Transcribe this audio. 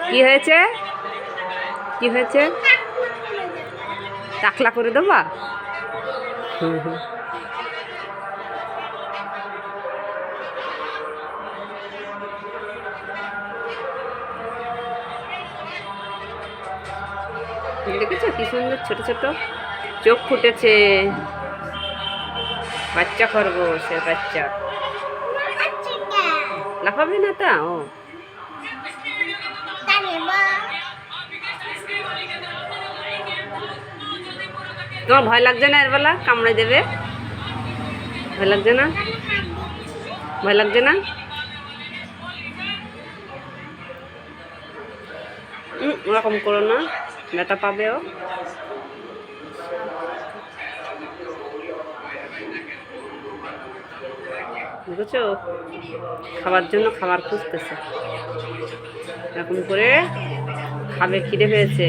কি হয়েছে? কি হয়েছে? টাকলা করে দেবা? দেখেছো কি সুন্দর ছোট ছোট চোখ ফুটেছে। বাচ্চা খরগোশের বাচ্চা। লাফাবে না তা ও? তোমার ভয় লাগছে না এর বেলা কামড়ে দেবে? ভয় লাগছে না? ভয় লাগছে না? ওরকম করো না, ব্যথা পাবে ও। বুঝেছো? খাবার জন্য খাবার খুঁজতেছে, এরকম করে খাবে, খিদে পেয়েছে।